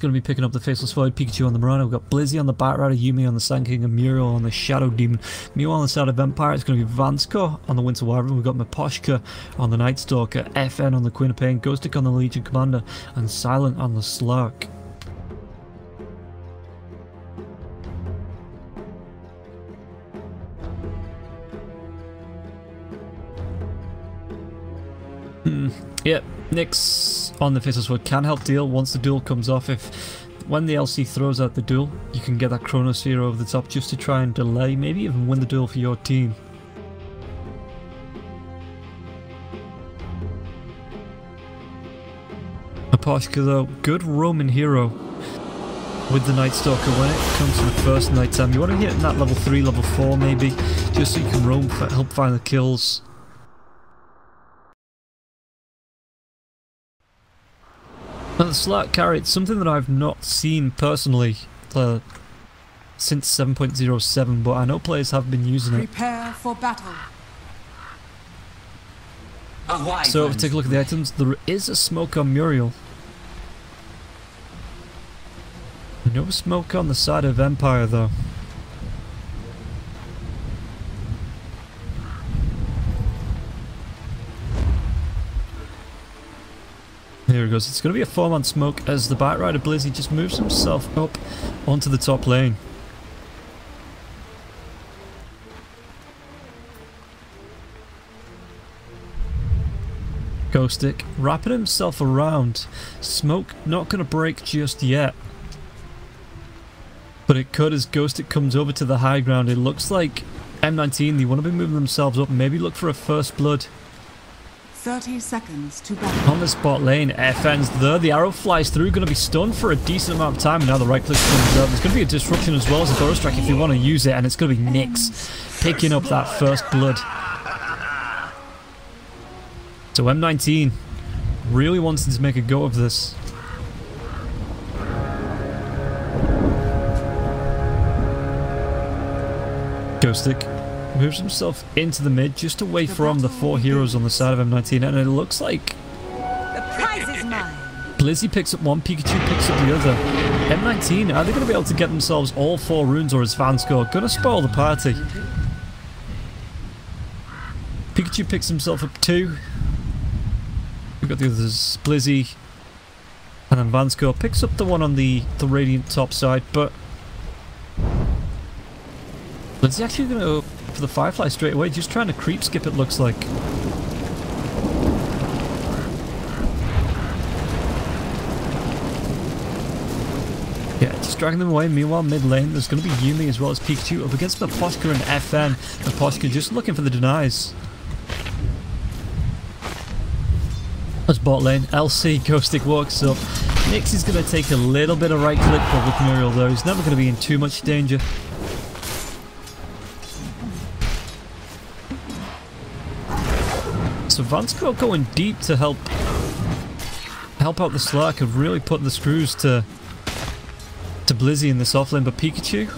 going to be picking up the Faceless Void, Pikachu on the Mirana. We've got Blizzy on the Batrider, Yumi on the Sand King, and Muriel on the Shadow Demon. Mew on the side of Vampire. It's going to be Vansko on the Winter Wyvern. We've got Miposhka on the Night Stalker, FN on the Queen of Pain, Ghostic on the Legion Commander, and Silent on the Slurk. Yep, Nyx on the Faceless Void can help deal once the duel comes off. When the LC throws out the duel, you can get that Chronosphere over the top just to try and delay, maybe even win the duel for your team. Miposhka though, good Roman hero with the Night Stalker when it comes to the first night time. You want to hit in that level 3, level 4 maybe, just so you can roam, help find the kills. Now the Slurk carry, it's something that I've not seen personally since 7.07, but I know players have been using it. Prepare for battle. So if we take a look at the items, there is a smoke on Muriel. No smoke on the side of Empire though. Here it goes. It's going to be a 4-man smoke as the Batrider Blizzy just moves himself up onto the top lane. Ghostic wrapping himself around. Smoke not going to break just yet. But it could as Ghostic comes over to the high ground. It looks like M19, they want to be moving themselves up. Maybe look for a first blood. 30 seconds to battle. On the spot lane, FN's there. The arrow flies through, going to be stunned for a decent amount of time. And now the right click comes up. There's going to be a disruption as well as a Burrow Strike if you want to use it. And it's going to be Nyx picking up that first blood. So M19 really wanting to make a go of this. Ghostic moves himself into the mid, just away from the 4 heroes on the side of M19, and it looks like the prize is mine. Blizzy picks up one, Pikachu picks up the other. M19, are they going to be able to get themselves all 4 runes, or is Vansko going to spoil the party? Pikachu picks himself up 2. We've got the others, Blizzy, and then Vansko picks up the one on the Radiant top side, but Blizzy actually going to go for the Firefly straight away, just trying to creep skip it looks like. Yeah, just dragging them away. Meanwhile, mid lane, there's going to be Yumi as well as Pikachu up against Miposhka and FN. Miposhka just looking for the denies. As bot lane, LC Ghostic walks up. Nyx is going to take a little bit of right click, but with Muriel though, he's never going to be in too much danger. So Vansko going deep to help out the Slurk and really put the screws to Blizzy in this offlane, but Pikachu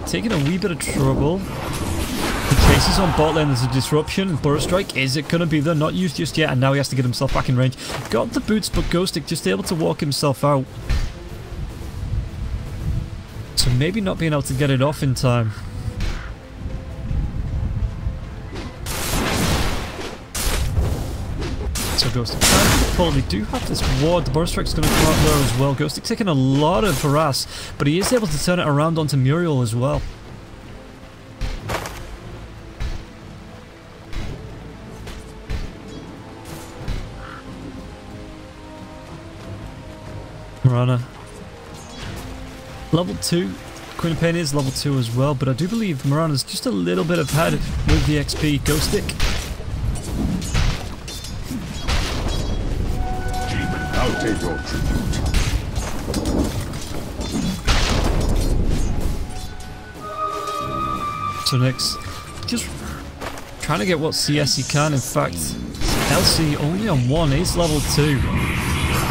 taking a wee bit of trouble. The chase is on bot lane, there's a disruption. Burrow Strike, is it going to be there? Not used just yet, and now he has to get himself back in range. Got the boots, but Ghostic just able to walk himself out. So maybe not being able to get it off in time. So Ghostic trying to pull. They do have this ward. The Burrow Strike's going to come out there as well. Ghostic taking a lot of harass, but he is able to turn it around onto Muriel as well. Mirana. Level 2. Queen of Pain is level 2 as well, but I do believe Mirana's just a little bit ahead with the XP. Ghostic. I'll take your tribute. So next, just trying to get what CS he can. In fact, LC only on 1, he's level 2.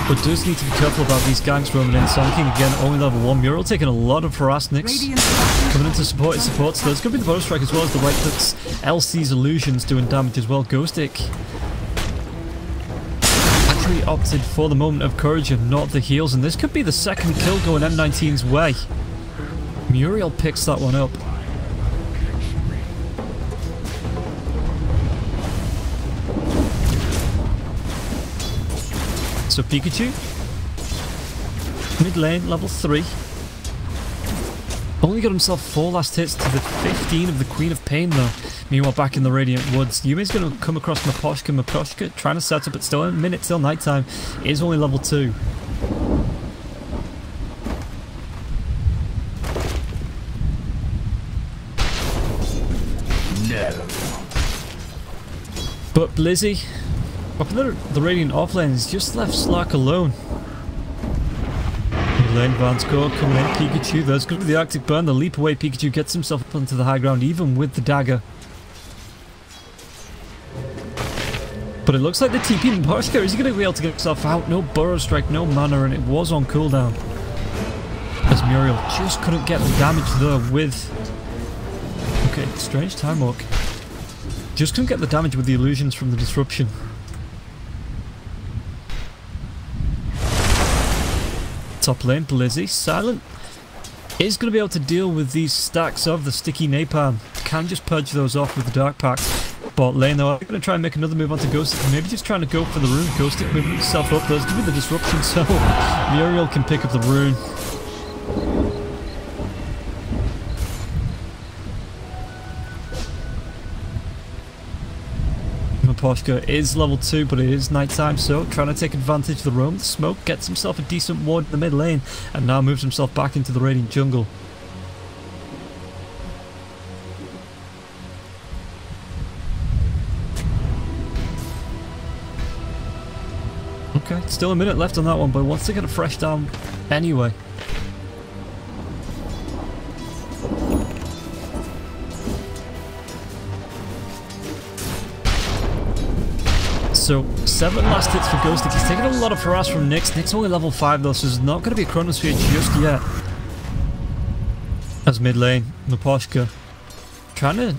But does need to be careful about these ganks roaming in. Sand King again, only level 1. Muriel taking a lot of harass. Nyx coming into support. It supports. There's going to be the Burrow Strike as well as the right clicks. LC's illusions doing damage as well. Ghostic actually opted for the moment of courage and not the heals, and this could be the second kill going M19's way. Muriel picks that one up. So Pikachu, mid lane, level 3. Only got himself 4 last hits to the 15 of the Queen of Pain though. Meanwhile, back in the Radiant Woods, Yumi's going to come across Miposhka. Miposhka trying to set up, it's still a minute till nighttime. It is only level 2. No. But Blizzy, up in the Radiant offlane, has just left Slark alone. Lane Vanscore coming in, Pikachu, there's going to be the Arctic Burn, the leap away, Pikachu gets himself up onto the high ground even with the dagger. But it looks like the TP Miposhka, is he going to be able to get himself out? No Burrow Strike, no mana, and it was on cooldown. As Muriel just couldn't get the damage there with... Okay, strange time walk. Just couldn't get the damage with the illusions from the disruption. Top lane, Blizzy, Silent is going to be able to deal with these stacks of the sticky napalm. Can just purge those off with the Dark Pact. Bot lane though, I'm going to try and make another move onto Ghostic, maybe just trying to go for the rune. Ghostic moving himself up, there's going to be the disruption, so Muriel can pick up the rune. Miposhka is level 2, but it is nighttime, so trying to take advantage of the roam. The smoke gets himself a decent ward in the mid lane, and now moves himself back into the Radiant jungle. Okay, still a minute left on that one, but wants to get a fresh down anyway. So, 7 last hits for Ghostic. He's taking a lot of harass from Nyx. Nyx only level 5 though, so there's not going to be a Chronosphere just yet. As mid lane, Miposhka trying to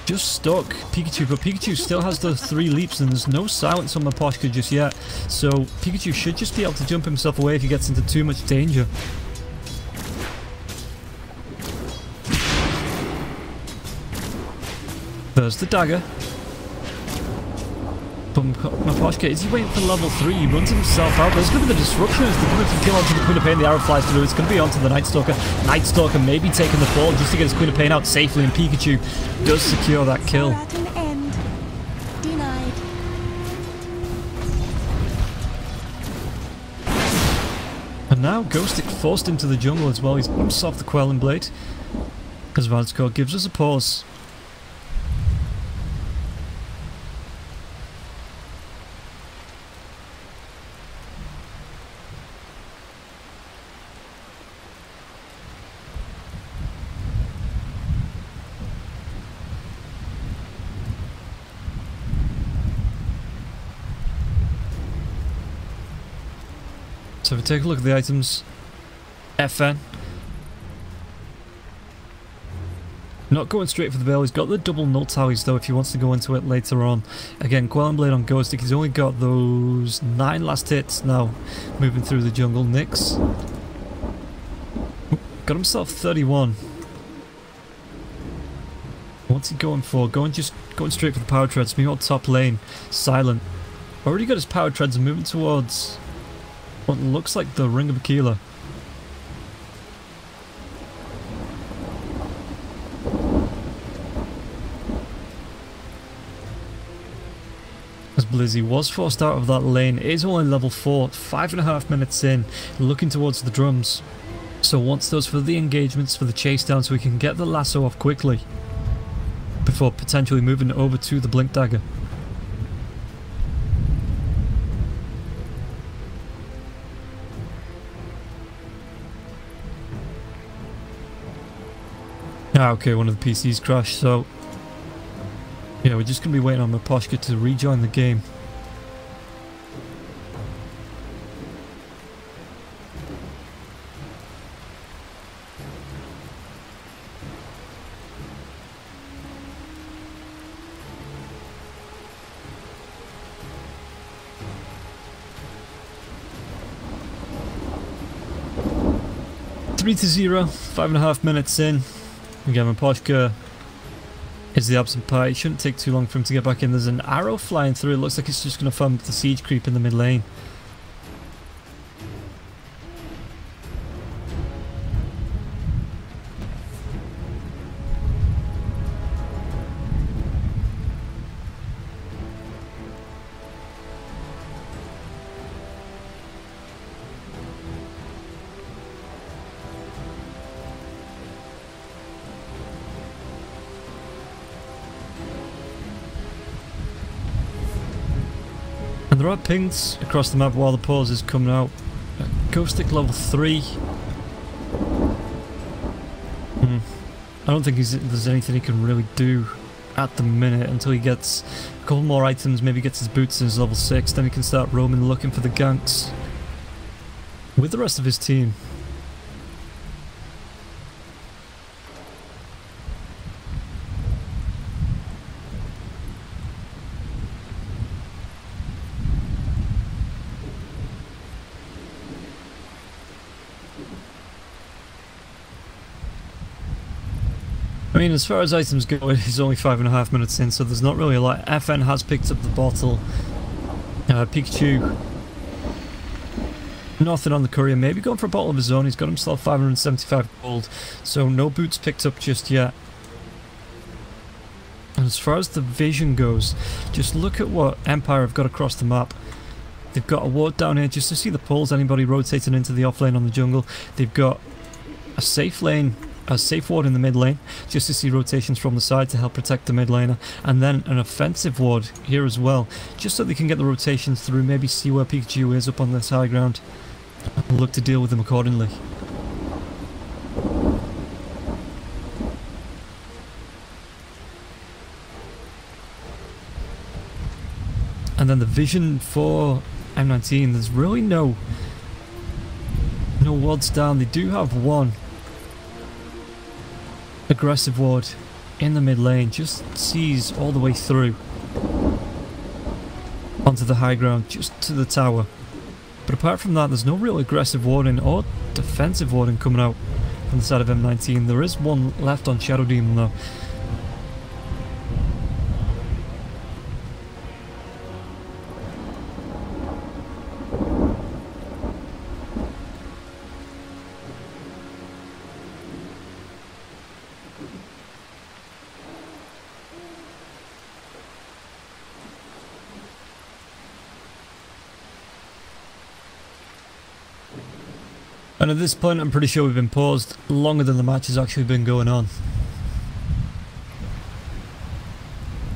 just stalk Pikachu, but Pikachu still has those 3 leaps and there's no silence on Miposhka just yet. So, Pikachu should just be able to jump himself away if he gets into too much danger. There's the dagger. But Miposhka, is he waiting for level 3? He runs himself out. There's going to be the disruption as the coming to kill onto the Queen of Pain. The arrow flies through. It's going to be onto the Night Stalker. Night Stalker maybe taking the fall just to get his Queen of Pain out safely, and Pikachu does secure that kill. At an end. Denied. And now Ghostic forced into the jungle as well. He's bounced off the Quelling Blade. As Vanscore gives us a pause. So if we take a look at the items, FN, not going straight for the Veil. He's got the double null tallies though if he wants to go into it later on. Again, Quelling Blade on Ghostic, he's only got those 9 last hits now, moving through the jungle. Nyx got himself 31. What's he going for? Going straight for the power treads. Meanwhile, top lane, Silent already got his power treads and moving towards what looks like the Ring of Aquila. As Blizzy was forced out of that lane, it is only level 4, 5.5 minutes in, looking towards the drums. So wants those for the engagements, for the chase down, so we can get the lasso off quickly before potentially moving over to the Blink Dagger. Ah, okay, one of the PCs crashed, so yeah, we're just going to be waiting on Miposhka to rejoin the game. 3-0, 5.5 minutes in. Again, Mapochka is the absent party. It shouldn't take too long for him to get back in. There's an arrow flying through. It looks like it's just going to farm the siege creep in the mid lane. And there are pings across the map while the pause is coming out. Ghost Stick level 3. I don't think there's anything he can really do at the minute until he gets a couple more items, maybe gets his boots in his level 6, then he can start roaming looking for the ganks with the rest of his team. I mean, as far as items go, it's only 5.5 minutes in, so there's not really a lot. FN has picked up the bottle. Pikachu, nothing on the courier. Maybe going for a bottle of his own. He's got himself 575 gold, so no boots picked up just yet. And as far as the vision goes, just look at what Empire have got across the map. They've got a ward down here just to see the pulls, anybody rotating into the off lane on the jungle. They've got a safe lane, a safe ward in the mid lane, just to see rotations from the side to help protect the mid laner, and then an offensive ward here as well, just so they can get the rotations through, maybe see where Pikachu is up on this high ground, and look to deal with them accordingly. And then the vision for M19, there's really no wards down. They do have one aggressive ward in the mid lane, just sees all the way through onto the high ground, just to the tower. But apart from that, there's no real aggressive warding or defensive warding coming out from the side of M19. There is one left on Shadow Demon though. And at this point I'm pretty sure we've been paused longer than the match has actually been going on.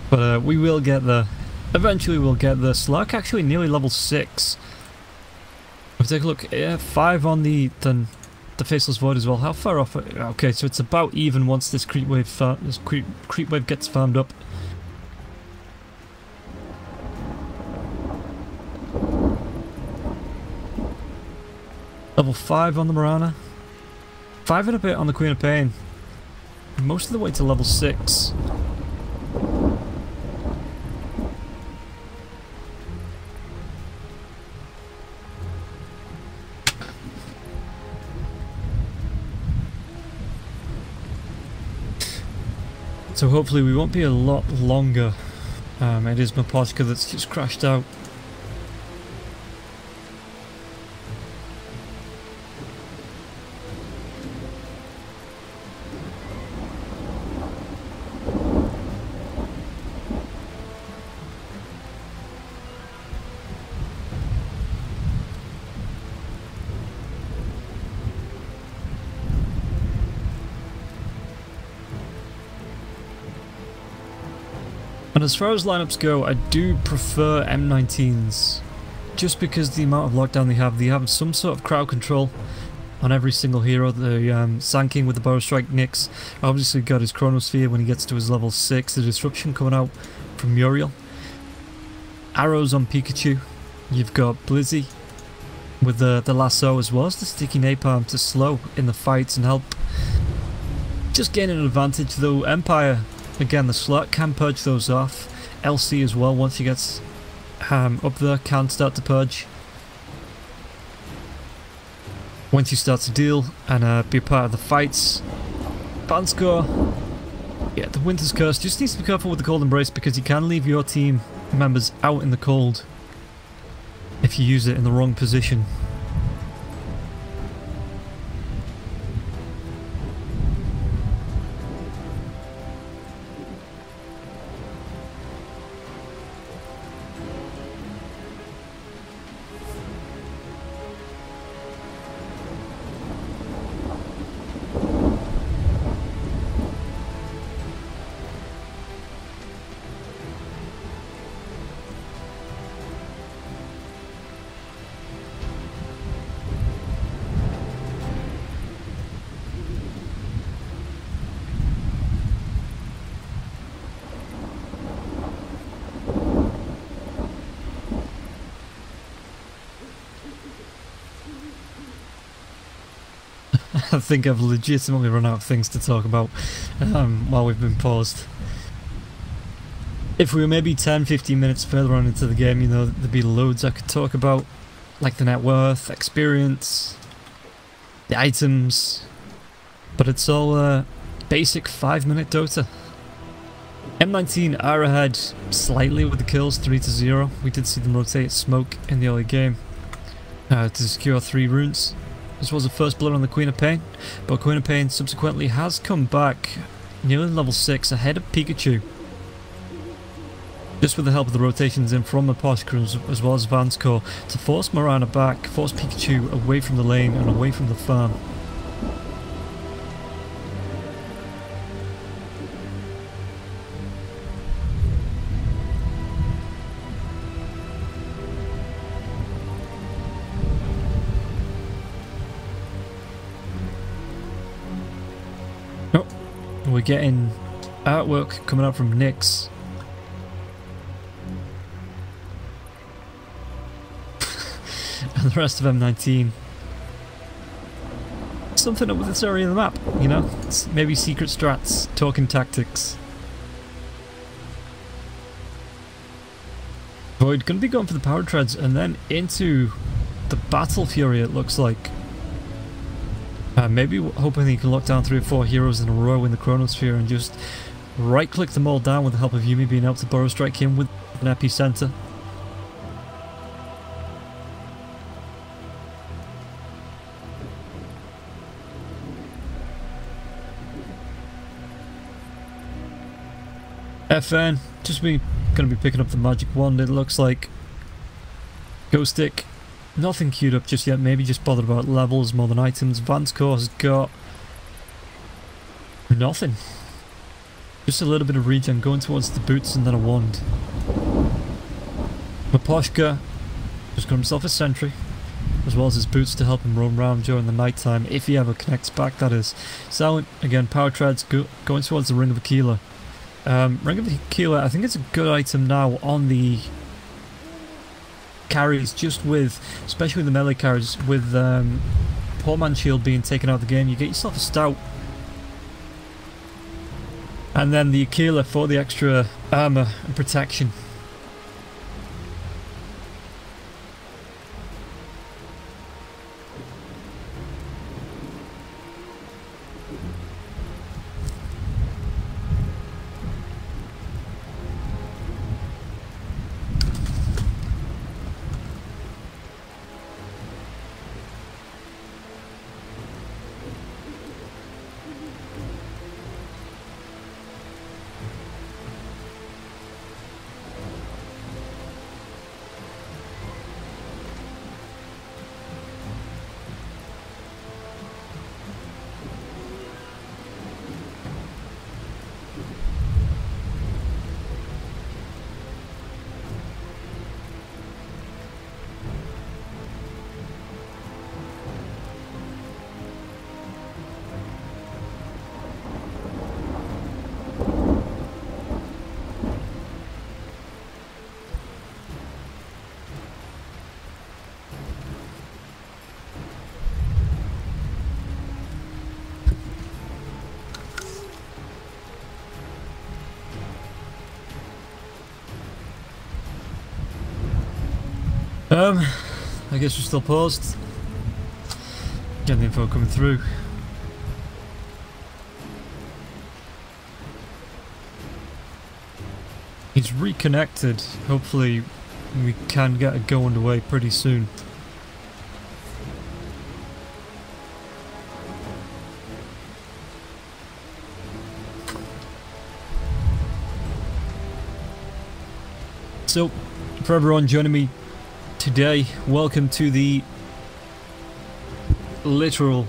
But we will get there. Eventually we'll get there. Slark actually nearly level 6. If we take a look, 5 on the Faceless Void as well. How far off? Okay, so it's about even once this creep wave gets farmed up. Level 5 on the Mirana. 5 and a bit on the Queen of Pain. Most of the way to level 6. So hopefully we won't be a lot longer. It is Mapochka that's just crashed out. And as far as lineups go, I do prefer M19s, just because the amount of lockdown they have some sort of crowd control on every single hero. The Sand King with the Burrow Strike Nyx obviously got his Chronosphere when he gets to his level 6, the Disruption coming out from Muriel, arrows on Pikachu, you've got Blizzy with the lasso as well as the Sticky Napalm to slow in the fights and help just gaining an advantage, though Empire, again, the Slurk can purge those off. LC as well, once he gets up there, can start to purge. once you start to deal and be a part of the fights. Ban score. Yeah, the Winter's Curse. Just needs to be careful with the Cold Embrace because you can leave your team members out in the cold if you use it in the wrong position. I think I've legitimately run out of things to talk about while we've been paused. If we were maybe 10-15 minutes further on into the game, you know, there'd be loads I could talk about, like the net worth, experience, the items, but it's all basic 5-minute Dota. M19 are ahead slightly with the kills, 3-0. We did see them rotate smoke in the early game to secure 3 runes. This was the first blood on the Queen of Pain, but Queen of Pain subsequently has come back nearly level 6 ahead of Pikachu. Just with the help of the rotations in from Apothecary as well as Van's Core to force Mirana back, force Pikachu away from the lane and away from the farm. We're getting artwork coming out from Nyx. And the rest of M19. Something up with this area of the map, you know? It's maybe secret strats, talking tactics. Void gonna be going for the power treads and then into the Battle Fury, it looks like. Maybe hoping he can lock down 3 or 4 heroes in a row in the Chronosphere and just right click them all down with the help of Yumi being able to Burrow Strike him with an epicenter. FN just gonna be picking up the magic wand, it looks like. Ghost Stick. Nothing queued up just yet, maybe just bothered about levels more than items. Van's Core has got nothing. Just a little bit of regen going towards the boots and then a wand. Maposhka just got himself a sentry, as well as his boots to help him roam around during the night time, if he ever connects back, that is. Silent, again, power treads going towards the Ring of Aquila. Ring of Aquila, I think it's a good item now on the carries, just with, especially the melee carries, with Poor Man's Shield being taken out of the game, you get yourself a stout. And then the Aquila for the extra armor and protection. I guess we're still paused. Getting the info coming through. He's reconnected. Hopefully we can get a go underway pretty soon. So, for everyone joining me today, welcome to the literal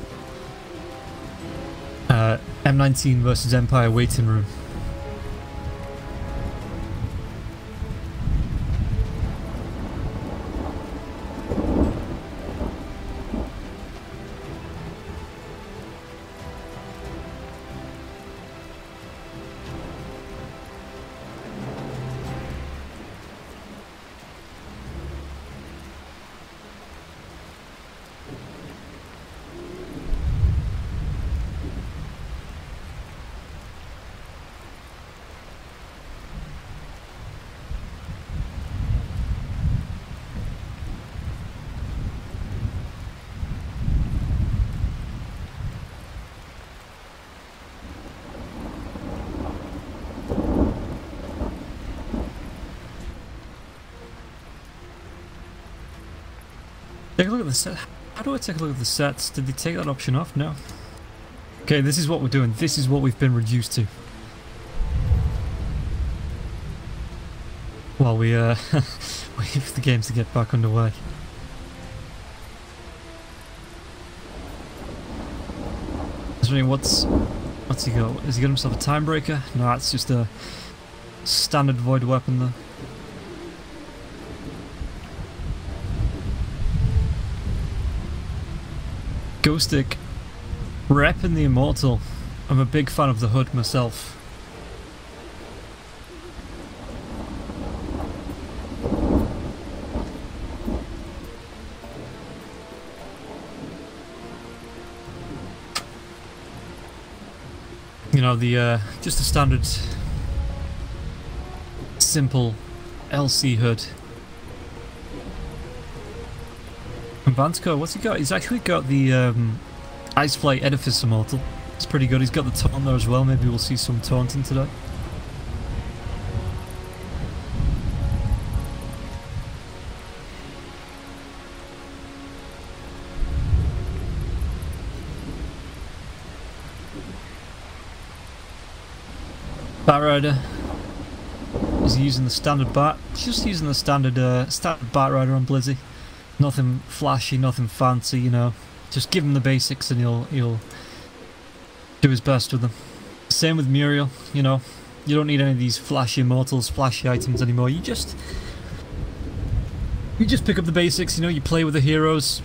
M19 versus Empire waiting room. Take a look at the set. How do I take a look at the sets? Did they take that option off? No. Okay, this is what we're doing. This is what we've been reduced to. While we wait for the game to get back underway. I was wondering what's he got? Has he got himself a time breaker? No, that's just a standard void weapon though. Ghostic, repping the Immortal. I'm a big fan of the hood myself. You know, the just a standard simple LC hood. And Vansko, what's he got? He's actually got the Iceflight Edifice Immortal. It's pretty good. He's got the taunt there as well. Maybe we'll see some taunting today. Batrider. Is he using the standard bat? Just using the standard Batrider on Blizzy. Nothing flashy, nothing fancy, you know. Just give him the basics and he'll do his best with them. Same with Muriel, you know. You don't need any of these flashy immortals, flashy items anymore. You just pick up the basics, you know, you play with the heroes.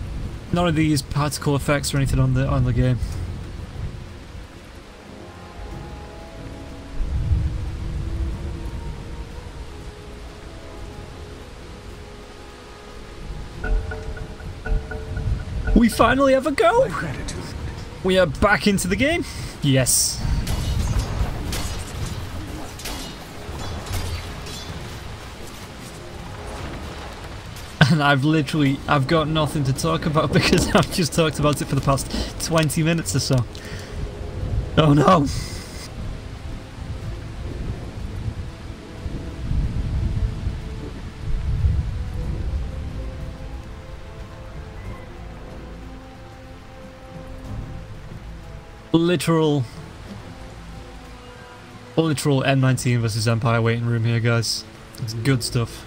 None of these particle effects or anything on the game. We finally have a go! We are back into the game. Yes. And I've got nothing to talk about because I've just talked about it for the past 20 minutes or so. Oh no. Literal M19 versus Empire waiting room here, guys. It's good stuff.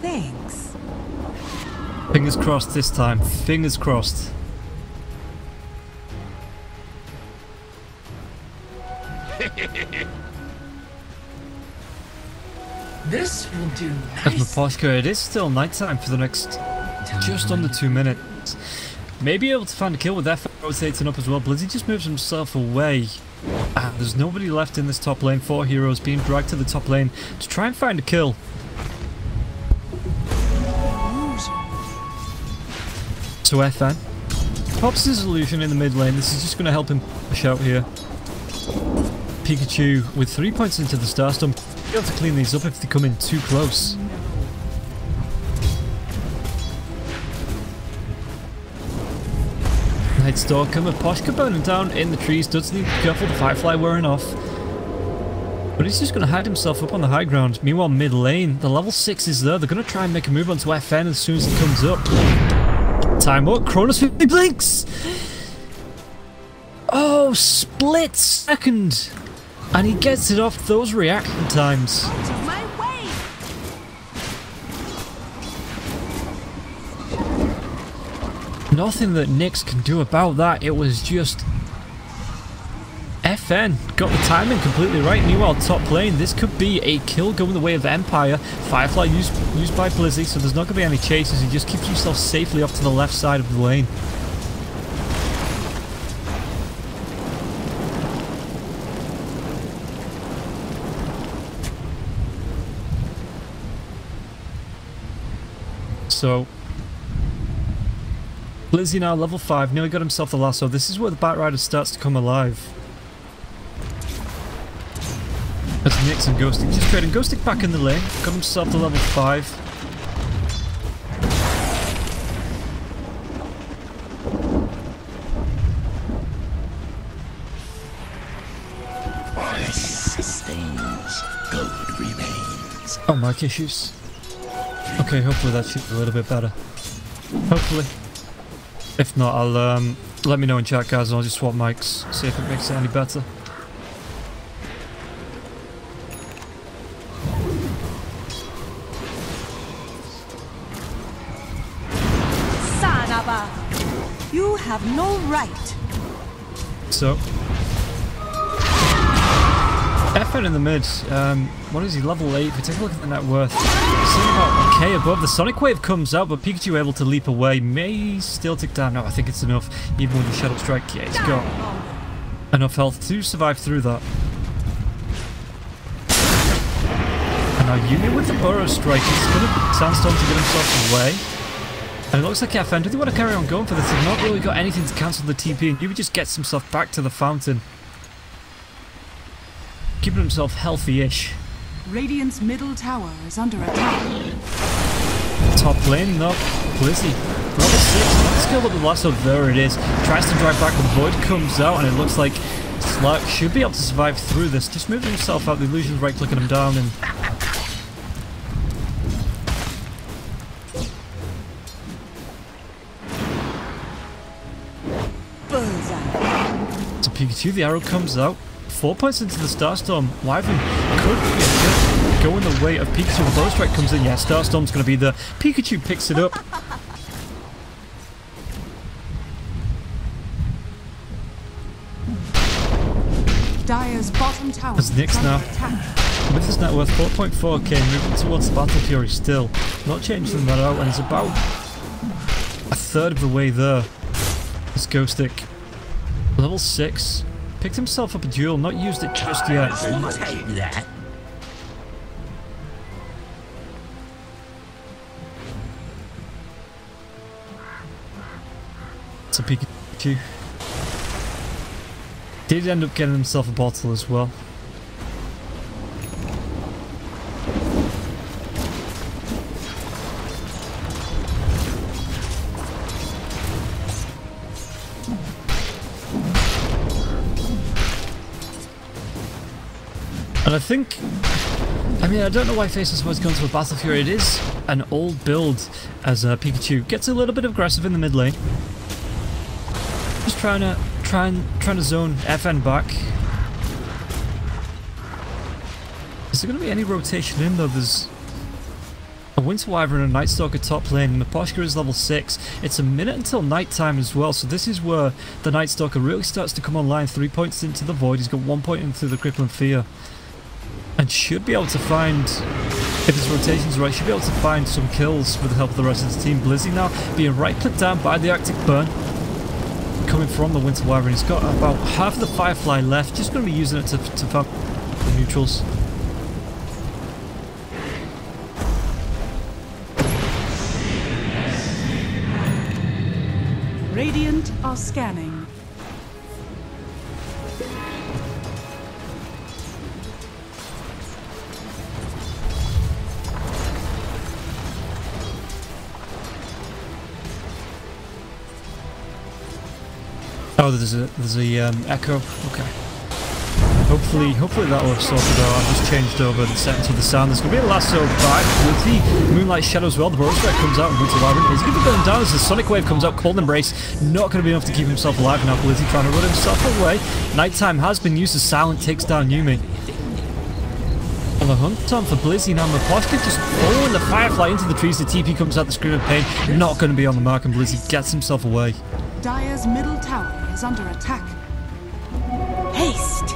Thanks. Fingers crossed this time. Fingers crossed. This will do As nice. Maposhka, it is still nighttime for the next just under 2 minutes. Maybe able to find a kill with F rotating up as well. Blizzy just moves himself away There's nobody left in this top lane. 4 heroes being dragged to the top lane to try and find a kill. So FN pops his illusion in the mid lane. This is just going to help him push out here. Pikachu with 3 points into the Starstorm. Be able to clean these up if they come in too close. Night Stalker, Maposhka burning down in the trees. Does need to be careful, the Firefly wearing off. But he's just going to hide himself up on the high ground. Meanwhile, mid lane, the level 6 is there. They're going to try and make a move onto FN as soon as it comes up. Time up, Cronus 50 blinks! Oh, split second! And he gets it off those reaction times. Nothing that Nyx can do about that. It was just... FN got the timing completely right. Meanwhile, top lane, this could be a kill going the way of Empire. Firefly used by Blizzy, so there's not going to be any chases. He just keeps himself safely off to the left side of the lane. So... Blizzy now level 5, nearly got himself the lasso. This is where the Batrider starts to come alive. As Nyx and Ghostic just trading. Ghostic back in the lane, got himself to level 5. Sustains, gold remains. Oh, mic issues. Okay, hopefully that should be a little bit better. Hopefully. If not, I'll let me know in chat, guys, and I'll just swap mics, see if it makes it any better. Sanaba, you have no right. So, FN in the mid, what is he, level 8? If we take a look at the net worth, seeing about K above. The Sonic Wave comes out, but Pikachu able to leap away. May still tick down. No, I think it's enough. Even with the Shadow Strike, yeah, he's got enough health to survive through that. And now Union with the Burrow Strike. He's going to Sandstorm to get himself away. And it looks like FN, do they want to carry on going for this? They've not really got anything to cancel the TP, and Yubi just gets himself back to the fountain. Keeping himself healthy-ish. Radiant's middle tower is under attack. Top lane, no. Blizzy. Level 6, not skilled up with lasso. There it is. Tries to drive back, the Void comes out, and it looks like Slack should be able to survive through this. Just moving himself out, the illusion's right clicking him down, and so Pikachu, the arrow comes out. 4 points into the Starstorm. Wyvern could be a kill. Going the way of Pikachu. The Bow Strike comes in. Yeah, Starstorm's going to be there. Pikachu picks it up. Dire's bottom tower As Nyx now, with his net worth 4.4k, moving towards the Battle Fury still. Not changing that out, and he's about a third of the way there. This Ghostic. Level 6. Picked himself up a duel, not used it just yet. It's a Pikachu. Did end up getting himself a bottle as well. And I think, I mean, I don't know why Faceless was going to a Battle Fury. It is an old build as Pikachu gets a little bit aggressive in the mid lane. Just trying to zone FN back. Is there going to be any rotation in though? There's a Winter Wyvern and a Night Stalker top lane. Maposhka is level 6. It's a minute until night time as well, so this is where the Night Stalker really starts to come online. 3 points into the Void. He's got 1 point into the Crippling Fear. And should be able to find, if his rotation's right, should be able to find some kills with the help of the rest of the team. Blizzy now being right clicked down by the Arctic Burn. coming from the Winter Wyvern. He's got about half the Firefly left. Just going to be using it to farm the neutrals. Radiant are scanning. Oh, there's a echo. Okay. Hopefully that'll have sorted out. I've just changed over the setting to the sound. There's going to be a lasso back with the Moonlight Shadow as well. The Burrow Strike comes out and Winter Wyvern is going to be going down as the Sonic Wave comes out. Cold Embrace not going to be enough to keep himself alive now. Blizzy trying to run himself away. Nighttime has been used as Silent takes down Yumi. On the hunt on for Blizzy now. Maposhka just following the Firefly into the trees. The TP comes out, the Scream of Pain not going to be on the mark, and Blizzy gets himself away. Dire's middle tower is under attack. Haste.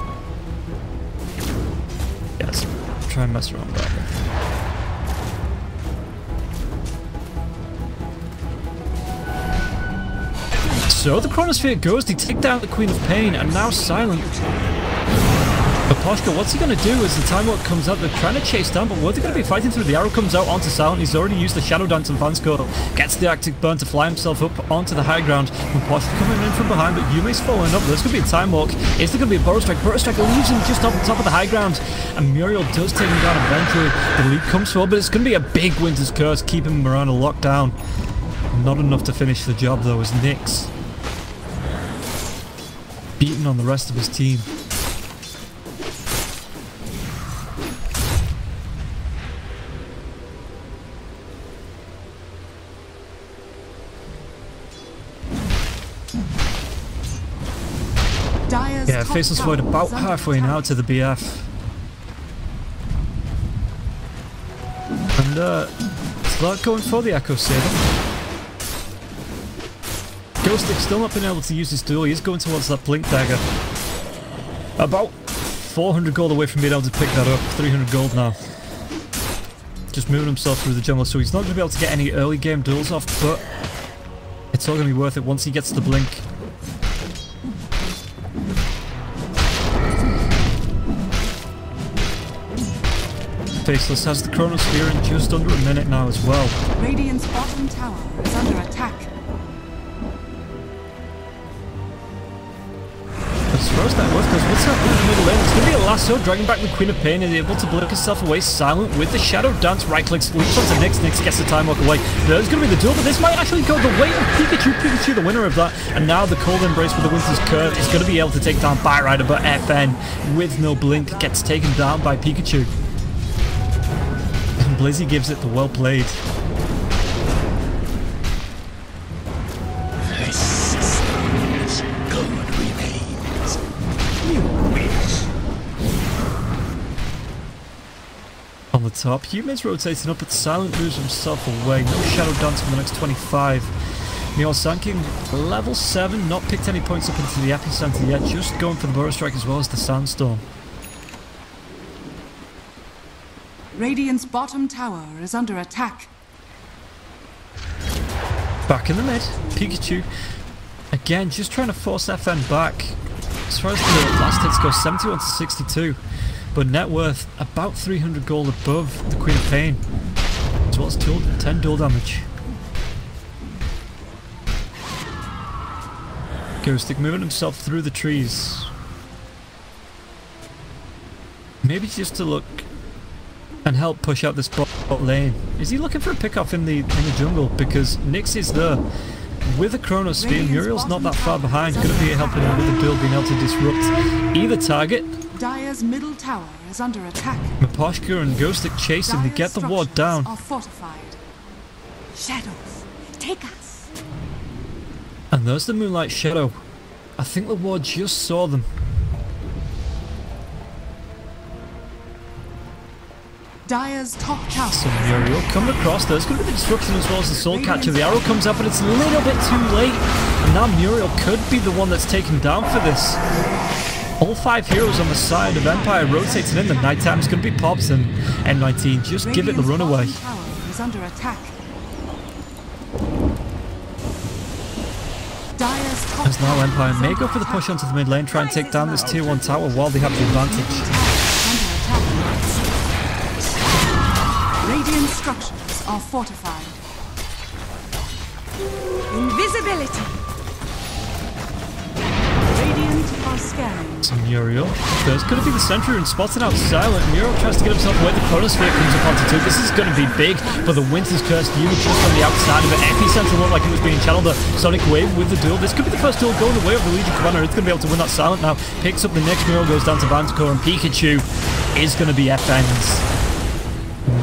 Yes, try and mess around back. So the Chronosphere goes, they take down the Queen of Pain, and now Silent. Maposhka, what's he going to do as the Time Walk comes out? They're trying to chase down, but what are they going to be fighting through? The arrow comes out onto Silent. He's already used the Shadow Dance and Vanscourt. Gets the Arctic Burn to fly himself up onto the high ground. Maposhka coming in from behind, but Yumi's following up. There's going to be a Time Walk. Is there going to be a Burrow Strike? Burrow Strike leaves him just off the top of the high ground. And Muriel does take him down eventually. The lead comes forward, but it's going to be a big Winter's Curse, keeping Miranda locked down. Not enough to finish the job, though, as Nyx beaten on the rest of his team. Yeah, Faceless Void about halfway now to the BF. And start going for the Echo Saber. Ghostic still not been able to use his duel. He's going towards that Blink Dagger. About 400 gold away from being able to pick that up. 300 gold now. Just moving himself through the jungle, so he's not going to be able to get any early game duels off, but it's all going to be worth it once he gets the Blink. Faceless has the Chronosphere in just under a minute now as well. Radiant's bottom tower is under attack. As far as that was, because what's happening in the middle lane? It's going to be a lasso, dragging back the Queen of Pain, and able to blink herself away. Silent with the Shadow Dance, right clicks, leaps onto Nyx. Nyx gets the Time Walk away. There's going to be the duel, but this might actually go the way of Pikachu. Pikachu, the winner of that. And now the Cold Embrace with the Winter's Curse is going to be able to take down Byrider, but FN with no blink gets taken down by Pikachu. And Blizzy gives it the well played. On the top, Yumi's rotating up, but Silent moves himself away. No Shadow Dance for the next 25. Meow Sanking, level 7, not picked any points up into the Epicenter yet, just going for the Burrow Strike as well as the Sandstorm. Radiant's bottom tower is under attack. Back in the mid, Pikachu, again, just trying to force FN back. As far as the last hits go, 71 to 62. But net worth about 300 gold above the Queen of Pain, as well as 10 duel damage. Ghostic moving himself through the trees. Maybe just to look and help push out this bot lane. Is he looking for a pick-off in the jungle? Because Nyx is there with a Chronosphere. Muriel's not that far behind, going to be helping him with the duel, being able to disrupt either target. Dire's middle tower is under attack. Maposhka and Ghostic chasing to get the ward down. Are fortified. Shadows, take us. And there's the Moonlight Shadow. I think the ward just saw them. Dire's top tower. So Muriel coming across. There's going to be the disruption as well as the Soul Catcher. The arrow comes up, but it's a little bit too late. And now Muriel could be the one that's taken down for this. All 5 heroes on the side of Empire rotating in. The Nighttime is going to be Pops, and M19 just give it the runaway. Tower is under attack. Dire's top As now tower Empire is may under go for the attack. push onto the mid lane, try and take down this tier 1 tower while they have the advantage. Radiant structures are fortified. Invisibility. Radiant are scanning. So Muriel, there's going to be the sentry and spotting out Silent. Muriel tries to get himself away. The chronosphere comes up onto 2. This is going to be big, but the Winter's Curse unit just on the outside of it. Epicenter looked like it was being channeled. The Sonic Wave with the duel. This could be the first duel going the way of the Legion Commander. It's going to be able to win that Silent now. Picks up the next Muriel, goes down to Bandicore, and Pikachu is going to be FN's.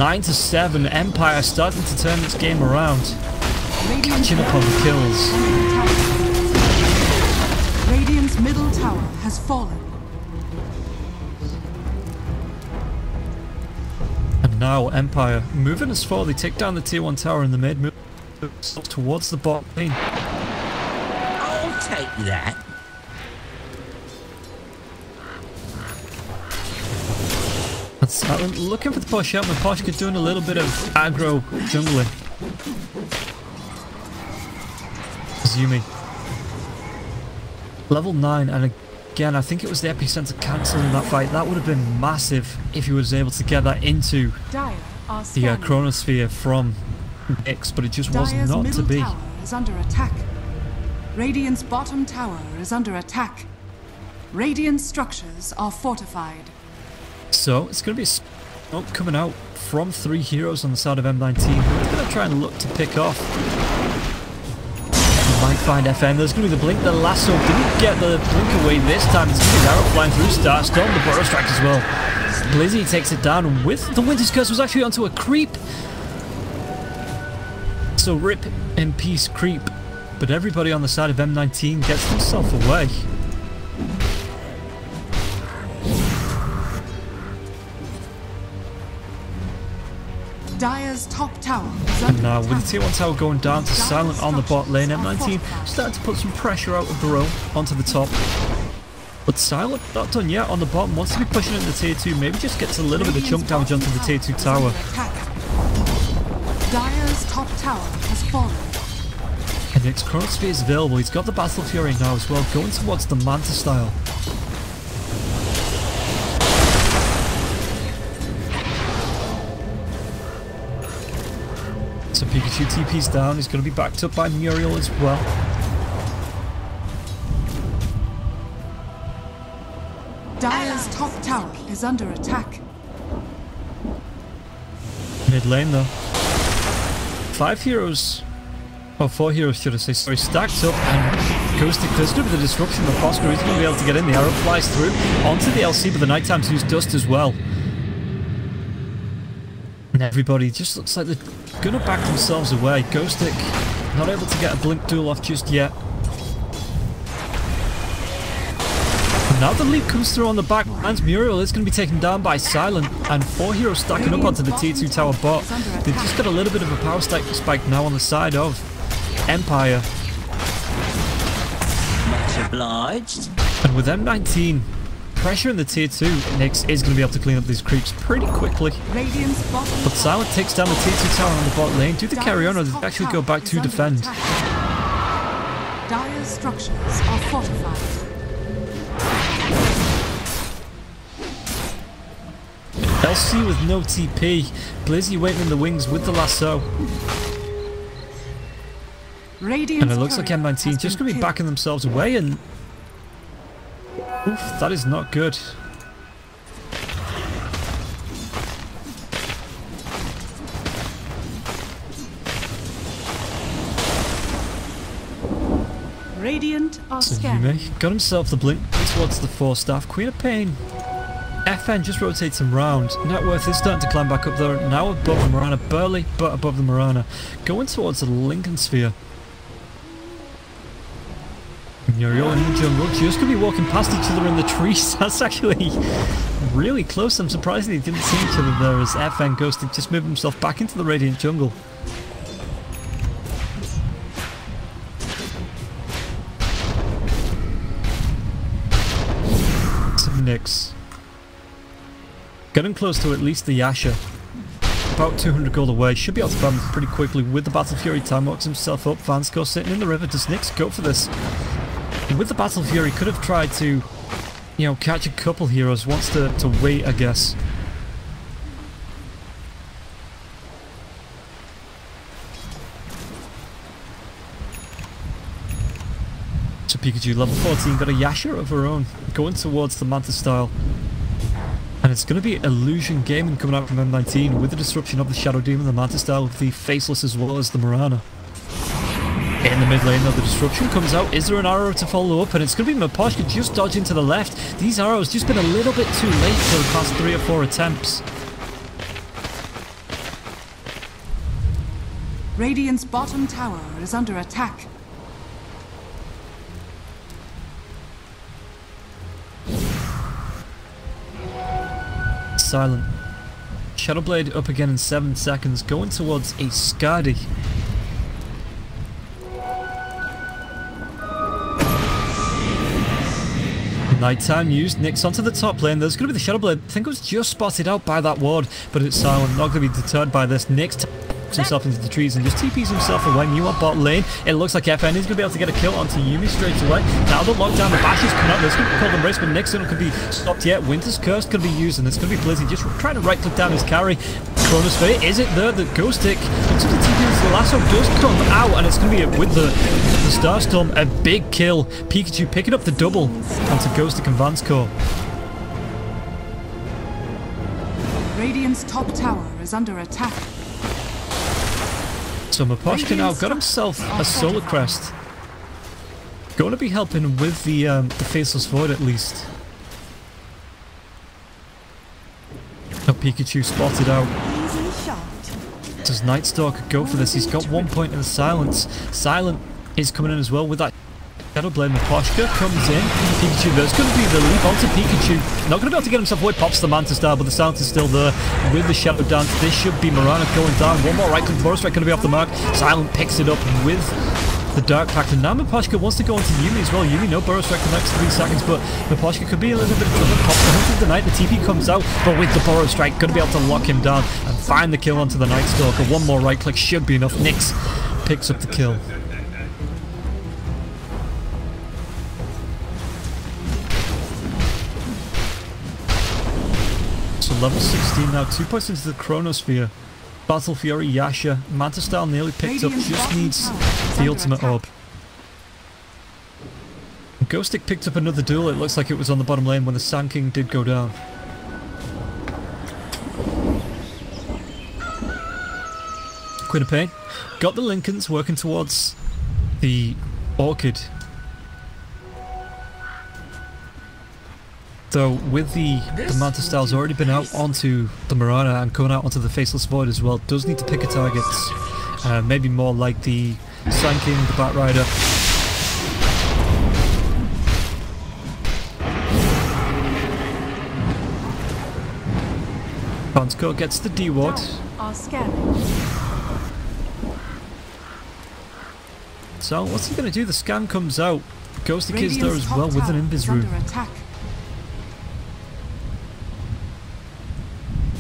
9-7. Empire starting to turn this game around. Catching up on the kills. Radiant's middle tower has fallen. And now Empire moving as far. They take down the tier 1 tower in the mid, move towards the bot lane. I'll take that. And Silent looking for the push out. Maposhka doing a little bit of aggro jungling. Zumi. Level 9, and again, I think it was the Epicenter cancelling that fight. That would have been massive if he was able to get that into Dire are the scanning. chronosphere from X, but it just was Dire's not to middle be. tower is under attack. Radiant's bottom tower is under attack. Radiant structures are fortified. So it's going to be a smoke coming out from 3 heroes on the side of M19. We're going to try and look to pick off. Might find FN. There's going to be the blink. The lasso didn't get the blink away this time. It's going to be arrow flying through. Starstorm, the Burrow Strike as well. Blizzy takes it down with the Winter's Curse. Was actually onto a creep. So rip in peace creep. But everybody on the side of M19 gets themselves away. Dire's top tower is And under now attack. with the tier 1 tower going down to Silent on the bot lane, M19 starting to put some pressure out of the row onto the top. But Silent not done yet on the bottom, wants to be pushing into tier 2, maybe just gets a little bit of chunk damage onto the tier 2 tower. Dire's top tower has fallen. And Nick's Chronosphere is available, he's got the Battle Fury now as well, going towards the Manta style. So Pikachu TP's down, he's going to be backed up by Muriel as well. Dire's top tower is under attack. Mid lane though. 5 heroes, or 4 heroes should I say, sorry, stacked up, and Ghostic does do with the disruption of Posca. He's going to be able to get in, the arrow flies through onto the LC, but the Nighttime's used dust as well. And everybody just looks like they're going to back themselves away. Ghostic not able to get a blink duel off just yet. And now the leap comes through on the back lines. Muriel is going to be taken down by Silent, and 4 heroes stacking up onto the tier 2 tower bot. They've just got a little bit of a power spike now on the side of Empire. Much obliged. And with M19 pressure in the tier 2, Nyx is going to be able to clean up these creeps pretty quickly. Radiant's bottom But Silent takes down the tier 2 tower on the bot lane. Do they carry on, or do they actually go back to defend? Dire's structures are fortified. LC with no TP. Blizzy waiting in the wings with the lasso. Radiant's And it looks like courier M19 has just been going to be killed. backing themselves away, and oof, that is not good. Radiant are So scanning. Yume got himself the blink towards the 4 staff. Queen of Pain. FN just rotates him round. Net worth is starting to climb back up there. Now above the Marana. Barely, but above the Marana. Going towards the Lincoln Sphere. Muriel in the jungle, just going to be walking past each other in the trees. That's actually really close. I'm surprised they didn't see each other there, as FN goes to just move himself back into the Radiant jungle. Some Nyx. Getting close to at least the Yasha. about 200 gold away. Should be able to grab him pretty quickly with the Battle Fury. Time works himself up. Vansco sitting in the river. Does Nyx go for this? And with the Battle Fury, could have tried to, you know, catch a couple heroes. Wants to wait, I guess. So Pikachu, level 14, got a Yasha of her own, going towards the Manta style. And it's going to be Illusion Gaming coming out from M19 with the disruption of the Shadow Demon, the Manta style, with the Faceless as well as the Mirana. In the mid lane though, the disruption comes out. Is there an arrow to follow up? And it's going to be Miposhka just dodging to the left. These arrows just been a little bit too late for the past 3 or 4 attempts. Radiant's bottom tower is under attack. Silent. Shadowblade up again in 7 seconds, going towards a Skadi. Nighttime used. Nyx onto the top lane. There's going to be the Shadowblade. I think it was just spotted out by that ward, but it's Silent. Not going to be deterred by this. Nyx takes himself into the trees and just TPs himself away. New on bot lane. It looks like FN is going to be able to get a kill onto Yuumi straight away. Now the lockdown, the bash is coming out. There's going to be called embrace, but Nyx isn't going to be stopped yet. Winter's Curse going to be used, and it's going to be Blizzy just trying to right click down his carry. Chronosphere, is it there? The Ghost Stick into the TP, the lasso does come out, and it's going to be with the Starstorm, a big kill. Pikachu picking up the double onto Ghost Stick and Vansco. Radiant's top tower is under attack. So Miposhka now got himself a Solar Crest. Going to be helping with the Faceless Void at least. Now Pikachu spotted out. Does Nightstalker go for this? He's got 1 point in the Silence. Silent is coming in as well with that Shadowblade. Miposhka comes in. Pikachu, there's going to be the leap onto Pikachu. Not going to be able to get himself away. Pops the Manta Star, but the Silence is still there with the Shadow Dance. This should be Mirana going down. One more right click. Boros Strike going to be off the mark. Silent picks it up with the Dark Pact. And now Miposhka wants to go into Yuumi as well. Yuumi, no Boros Strike for the next 3 seconds, but Miposhka could be a little bit of trouble. Pops the Hunt of the Night. The TP comes out, but with the Boros Strike, going to be able to lock him down and find the kill onto the Night Stalker. One more right click should be enough. Nyx picks up the kill. So level 16 now, 2 points into the Chronosphere. Battle Fury, Yasha, Manta Style nearly picked up, just needs the ultimate orb. Ghost Stick picked up another duel. It looks like it was on the bottom lane when the Sand King did go down. Queen of Pain got the Lincolns working towards the Orchid. So with the Manta Style's already been out onto the Mirana and coming out onto the Faceless Void as well. Does need to pick a target. Maybe more like the Sand King, the Bat Rider. Vansco gets the D-Ward. So what's he going to do? The scan comes out. Ghost Stick is there as well with an Invis Rune.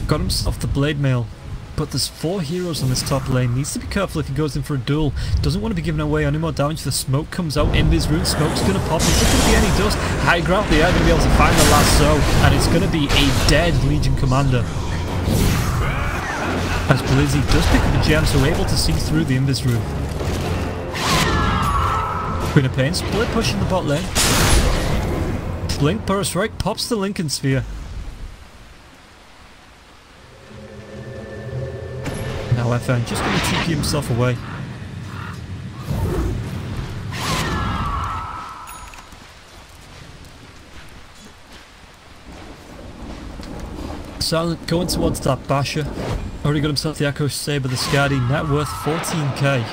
Got himself the Blade Mail, but there's 4 heroes on this top lane. Needs to be careful if he goes in for a duel. Doesn't want to be giving away any more damage. The smoke comes out. Invis Rune, smoke's going to pop. Is there going to be any dust? High ground, they are going to be able to find the lasso, and it's going to be a dead Legion Commander. As Blizzy does pick up a gem, so able to see through the Invis Rune. Queen of Pain, split push in the bot lane. Blink, Burrow Strike, pops the Lincoln Sphere. Now FN just going to TP himself away. Silent going towards that Basher. Already got himself the Echo Saber, the Skadi, net worth 14k.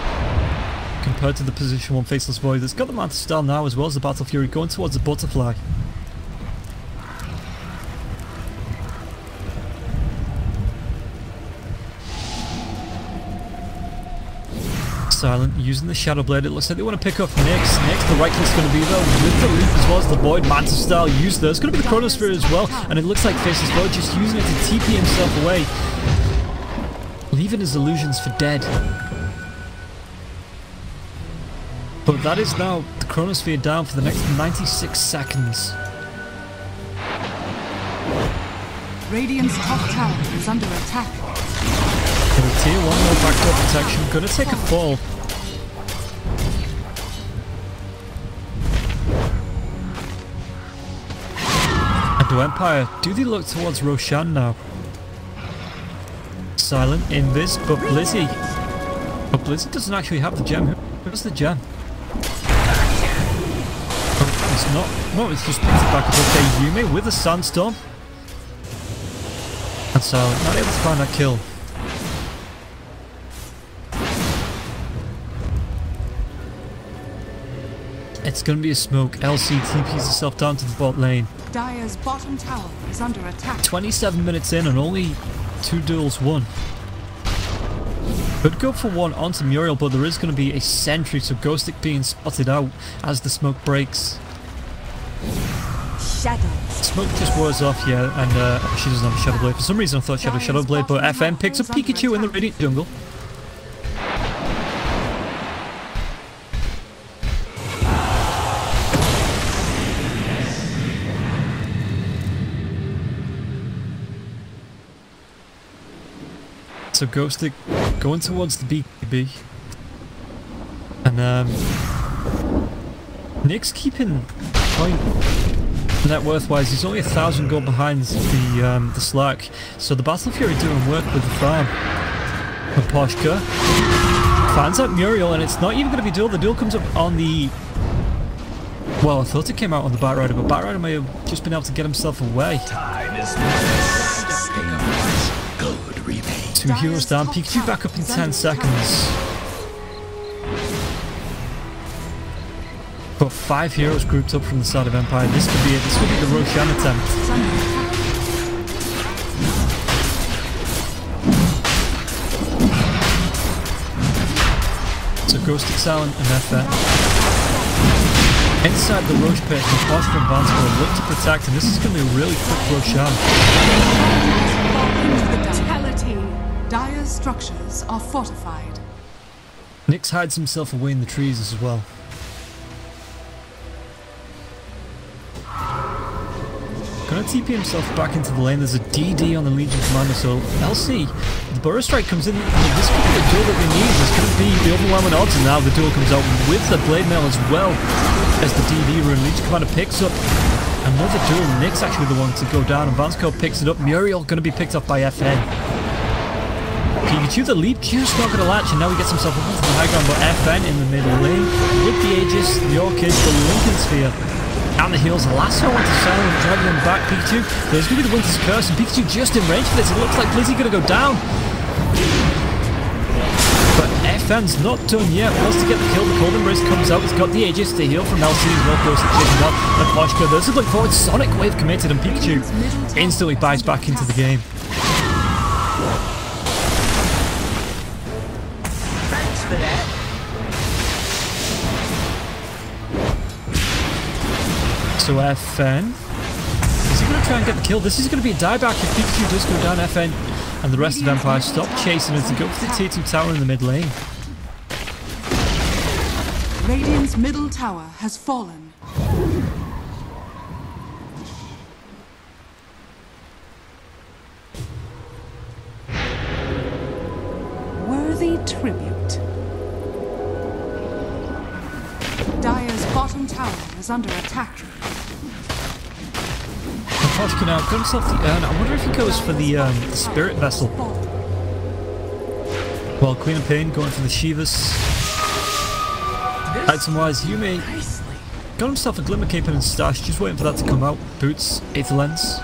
Compared to the position 1 Faceless Void that's got the Manta Style now as well as the Battle Fury going towards the Butterfly. Silent using the Shadow Blade. It looks like they want to pick off Nyx. Nyx, the right click's going to be there with the leap as well as the Void. Manta Style used there. It's going to be the Chronosphere as well, and it looks like Faceless Void just using it to TP himself away. leaving his illusions for dead. But that is now the chronosphere down for the next 96 seconds. Radiant's top tower is under attack. And the tier 1 no backdoor protection, gonna take a fall. And do Empire, do they look towards Roshan now? Silent, Invis, but Blizzy. But Blizzy doesn't actually have the gem. Where's the gem? Oh, it's not. No, it's just picked it back up. Okay, Yume with a sandstorm. And Silent, not able to find that kill. It's gonna be a smoke. LC TPs herself down to the bot lane. Dire's bottom tower is under attack. 27 minutes in and only 2 duels won. Could go for one onto Muriel, but there is going to be a sentry, so Ghostic being spotted out as the smoke breaks. Shadows. Smoke just wears off, yeah, and she doesn't have a Shadow Blade. For some reason I thought she had a Shadow Blade, but FM picks up Pikachu in the Radiant Jungle. So Ghostic going towards the BKB. And Nick's keeping point net worth wise. He's only 1,000 gold behind the Slack. So the Battle Fury doing work with the farm. And Poshka finds out Muriel, and it's not even going to be duel. The duel comes up on the... Well, I thought it came out on the Batrider, but Batrider may have just been able to get himself away. Time is good remains. 2 heroes down. Pikachu back up in 10 seconds. But 5 heroes grouped up from the side of Empire. This could be it. This could be the Roshan attempt. So Ghostic, Silent and FN. Inside the Roche pit, the Poshka and Vance will look to protect, and this is going to be a really quick Roshan. Fatality. Dire's structures are fortified. Nyx hides himself away in the trees as well. Gonna TP himself back into the lane. There's a DD on the Legion Commander, so LC, the Burrow Strike comes in. This could be the duel that we need. There's gonna be the overwhelming odds, and now the duel comes out with the Blade Mail as well as the DD rune. Legion Commander picks up another duel. Nick's actually the one to go down, and Vansco picks it up. Muriel gonna be picked up by FN. Pikachu, the leap just not gonna latch, and now he gets himself up into the high ground, but FN in the middle lane with the Aegis, the Orchid, the Lincoln Sphere. And the heals, lasso onto Silent, dragging him back. Pikachu, there's going to be the Winter's Curse, and Pikachu just in range for this. It looks like Blizzy going to go down. But FN's not done yet. Wants to get the kill. The Cold Embrace comes out. He's got the Aegis, the heal from LC as well. Goes to chasing up. And Poshka, there's a look forward. Sonic Wave committed, and Pikachu instantly buys back into the game. Thanks for that. So FN, is he going to try and get the kill? This is going to be a dieback if Pikachu does go down. FN and the rest of Empire stop chasing it to go for the tier 2 tower in the mid lane. Radiant's middle tower has fallen. Worthy tribute. Dire's bottom tower is under attack. Poshka now got himself the urn. I wonder if he goes for the Spirit Vessel. Well, Queen of Pain going for the Shivas. Item-wise, Yume got himself a Glimmer Cape and stash, just waiting for that to come out. Boots, Aether Lens.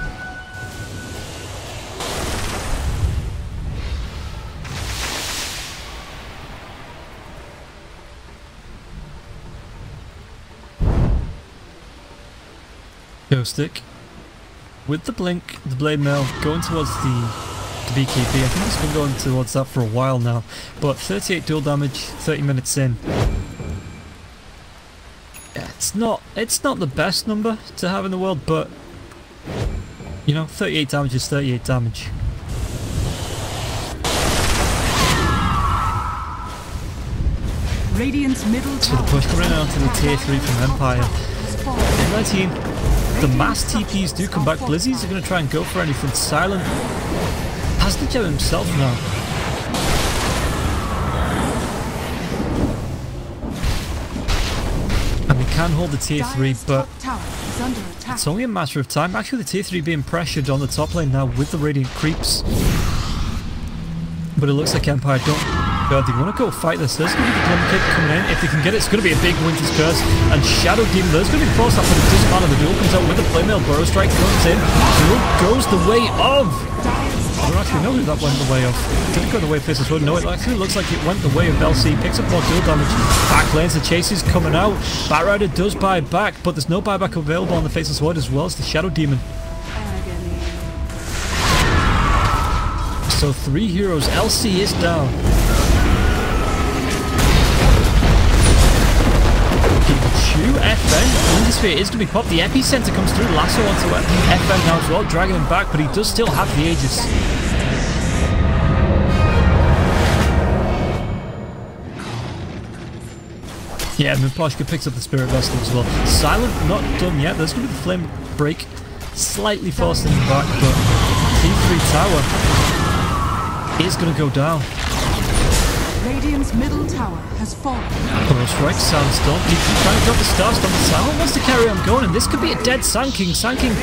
Ghostic with the blink, the blade mail going towards the BKB. I think it's been going towards that for a while now, but 38 dual damage 30 minutes in. Yeah, it's not the best number to have in the world, but you know, 38 damage is 38 damage. Radiant's middle So the tower push coming out to the tier 3 from Empire. has fallen. M19, the mass TPs do come back. Blizzies are going to try and go for anything. Silent has the gem himself now. And we can hold the tier 3, Dire's but top tower is under attack. it's only a matter of time. Actually, the tier 3 being pressured on the top lane now with the Radiant creeps. But it looks like Empire don't... God, they want to go fight this. There's going to be the Glimmer Cape coming in. If they can get it, it's going to be a big Winter's Curse. And Shadow Demon, there's going to be forced up, but it doesn't matter. The duel comes out with the Flame Mail. Burrow Strike comes in. Duel goes the way of... I don't actually know who that went the way of. Did it go the way of Faceless Wood? No, it actually looks like it went the way of LC. Picks up more duel damage. Back lanes, the chase is coming out. Batrider does buy back, but there's no buyback available on the Faceless Wood as well as the Shadow Demon. So 3 heroes. LC is down. Pikachu, FN, Wintersphere is going to be popped. The epicenter comes through. Lasso onto FN now as well, dragging him back, but he does still have the Aegis. Yeah, Miposhka picks up the Spirit Vessel as well. Silent, not done yet. There's going to be the Flame Break, slightly forcing him back, but T3 Tower is going to go down. Radiant's middle tower has fallen. Burrow Strike, Sandstorm. He keeps trying to drop the Starstorm. The Silent wants to carry on going, and this could be a dead Sand King. Sand King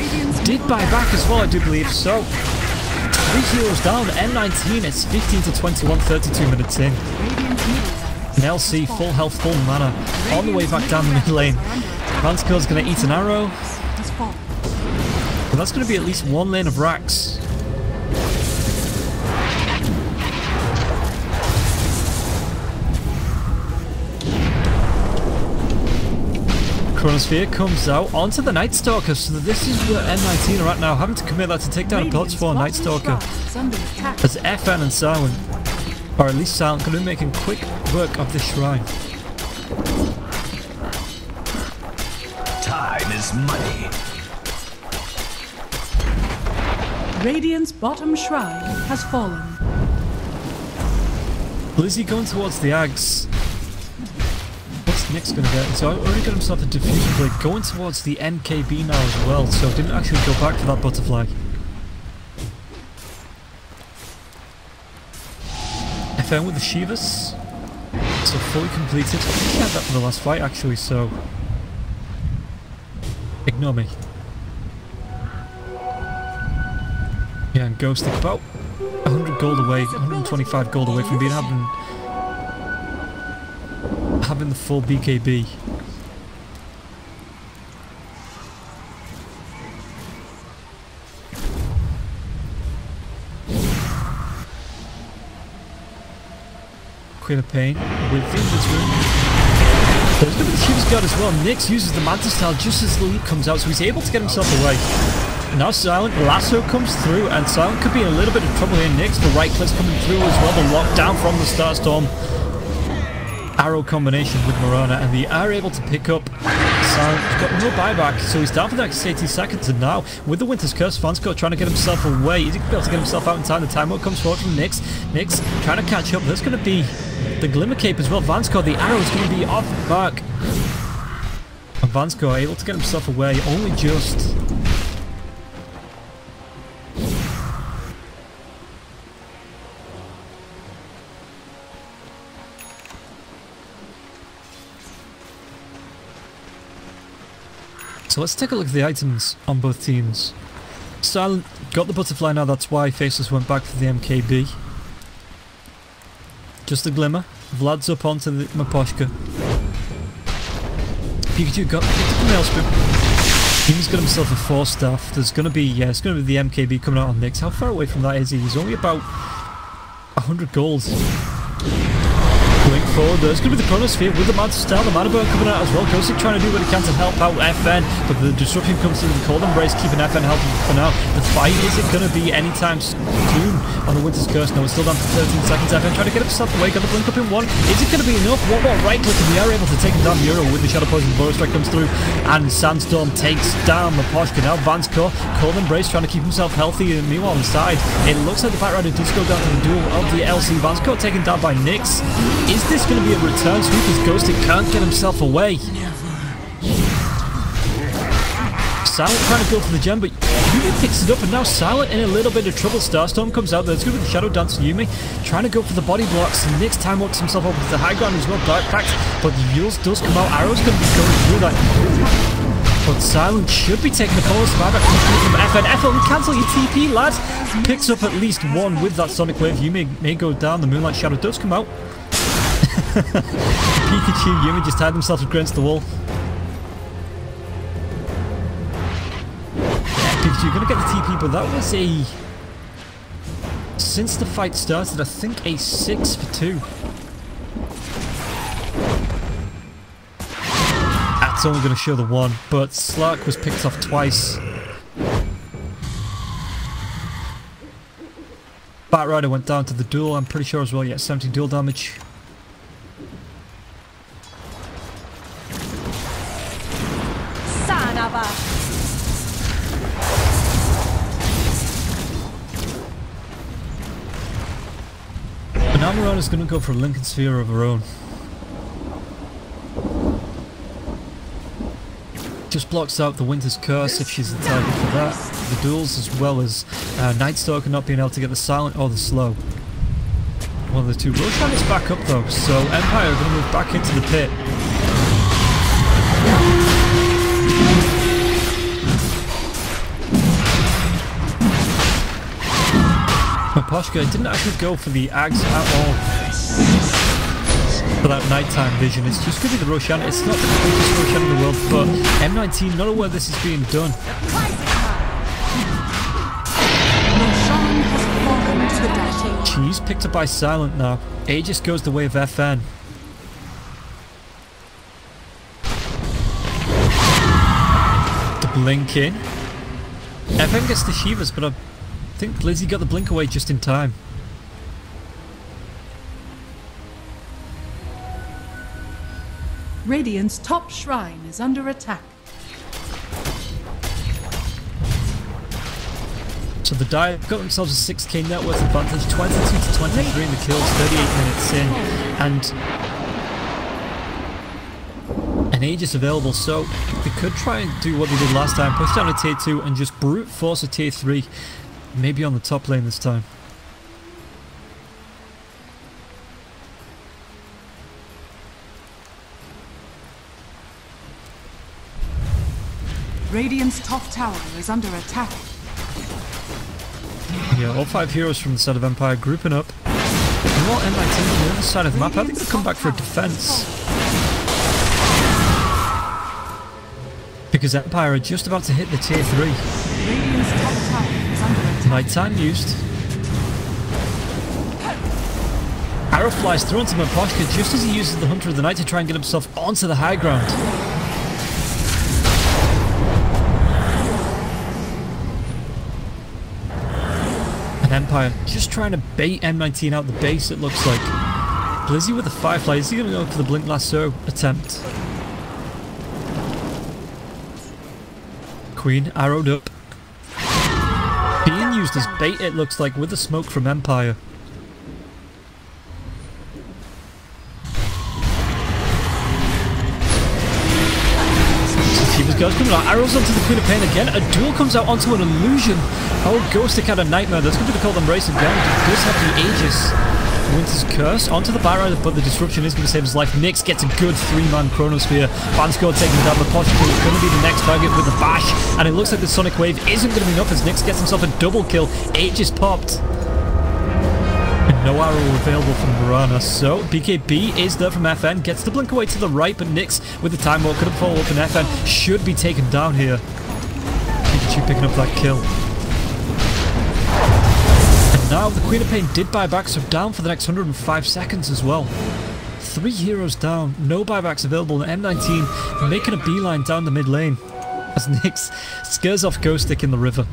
did buy back as well, I do believe. So, 3 heroes down. M19, it's 15 to 21, 32 minutes in. And LC, full health, full mana, on the way back down the mid lane. Vanscore's going to eat an arrow. But that's going to be at least 1 lane of racks. Chronosphere comes out onto the Night Stalker, so this is where M19 are at now, having to commit that to take down a Pots for Night Stalker. As FN and Silent, or at least Silent, going to be making quick work of the shrine. Time is money. Radiant's bottom shrine has fallen. Blizzy going towards the Ags. What's Nick's going to get? So I already got himself a Diffusion Blade going towards the MKB now as well, so didn't actually go back for that Butterfly. FN with the Shivas. So fully completed. He had that for the last fight actually, so ignore me. Yeah, and Ghostic about 100 gold away, 125 gold away from being having the full BKB. Queen of Pain within this room. There's going to be the Shivas Guard as well. Nyx uses the Manta Style just as the leap comes out, so he's able to get himself away. Now Silent, Lasso comes through, and Silent could be in a little bit of trouble here. Nyx, the right click's coming through as well. The lockdown from the Starstorm. Arrow combination with Morana, and they are able to pick up Silent. He's got no buyback, so he's down for the next 80 seconds, and now, with the Winter's Curse, Vansco trying to get himself away. Is he going to be able to get himself out in time? The timeout comes forward from Nyx. Nyx trying to catch up. There's going to be the Glimmer Cape as well. Vansco, the arrow is going to be off back. And Vansco able to get himself away, only just. So let's take a look at the items on both teams. Silent got the Butterfly now, that's why Faceless went back for the MKB. Just a Glimmer. Vlad's up onto the Miposhka. Pikachu got the Maelstrom. He's got himself a 4-staff. There's going to be, yeah, it's going to be the MKB coming out on Nyx. How far away from that is he? He's only about 100 gold. Going forward, there's going to be the Chronosphere with the Manta Style, the Mana Burn coming out as well. Ghostic trying to do what he can to help out FN, but the disruption comes through the Cold Embrace, keeping FN healthy for now. The fight isn't going to be anytime soon on the Winter's Curse. No, it's still down for 13 seconds. FN trying to get himself away, got the blink up in 1. Is it going to be enough? One more right click, and we are able to take him down Euro with the Shadow Poison. Burrow Strike comes through, and Sandstorm takes down Miposhka. Now Vansco, Cold Embrace trying to keep himself healthy, and meanwhile on the side, it looks like the Batrider does go down to the duel of the LC. Vansco taken down by Nyx. Is this going to be a return sweep as Ghosted can't get himself away. Silent trying to go for the gem, but Yumi picks it up, and now Silent in a little bit of trouble. Starstorm comes out. There's going to be the Shadow Dance Yumi trying to go for the body blocks. Nick's time works himself up with the high ground as well, backpacked, but Yules does come out. Arrow's going to be going through that. But Silent should be taking the pause. Buyback from FN. FN, cancel your TP, lad. Picks up at least one with that Sonic Wave. Yumi may go down. The Moonlight Shadow does come out. Pikachu Yumi just tied himself against the wall. Pikachu gonna get the TP, but that was a... Since the fight started, I think a 6 for 2. That's only gonna show the 1, but Slark was picked off twice. Batrider went down to the duel, I'm pretty sure as well, yeah, 17 duel damage. Banana going to go for a Lincoln Sphere of her own. Just blocks out the Winter's Curse if she's the target for that. The duels, as well as Night Stalker not being able to get the Silent or the Slow. One of the two. Roshan is back up though, so Empire are going to move back into the pit. Maposhka didn't actually go for the Ags at all for that nighttime vision. It's just going to be the Roshan. It's not the quickest Roshan in the world, but M19 not aware this is being done. She's picked up by Silent now. Aegis goes the way of FN. The blink in. FN gets the Shivas, but I think Lizzie got the blink away just in time. Radiant's top shrine is under attack. So the Dire got themselves a 6k net worth advantage, 22 to 23 in the kills, 38 minutes in, and an Aegis available, so they could try and do what they did last time, push down a tier 2 and just brute force a tier 3, maybe on the top lane this time. Radiant's top tower is under attack. Yeah, all 5 heroes from the side of Empire grouping up. And what M19 on the other side of the map, I think they'll come back for a defense. Because Empire are just about to hit the tier 3. Radiant's top tower is under attack. Nighttime used. Arrow flies through onto Maposhka just as he uses the Hunter of the Night to try and get himself onto the high ground. Empire just trying to bait M19 out the base, it looks like. Blizzy with the Firefly, is he going to go for the Blink Lasso attempt? Queen arrowed up. Being used as bait, it looks like, with the smoke from Empire. Goes coming out, arrows onto the Queen of Pain again. A duel comes out onto an illusion. Oh, Ghostic had a nightmare. That's going to be the Cold Embrace again. He does have the Aegis. Winter's Curse onto the Batrider, but the disruption is going to save his life. Nyx gets a good 3-man Chronosphere. Banscore taking down the Maposhka is going to be the next target with the Bash, and it looks like the Sonic Wave isn't going to be enough as Nyx gets himself a double kill. Aegis popped. No arrow available from Mirana, so BKB is there from FN, gets the blink away to the right, but Nyx with the time walk couldn't follow up, and FN should be taken down here. Pikachu picking up that kill. And now the Queen of Pain did buy back, so down for the next 105 seconds as well. 3 heroes down, no buybacks available, and M19 making a beeline down the mid lane as Nyx scares off Ghostic in the river.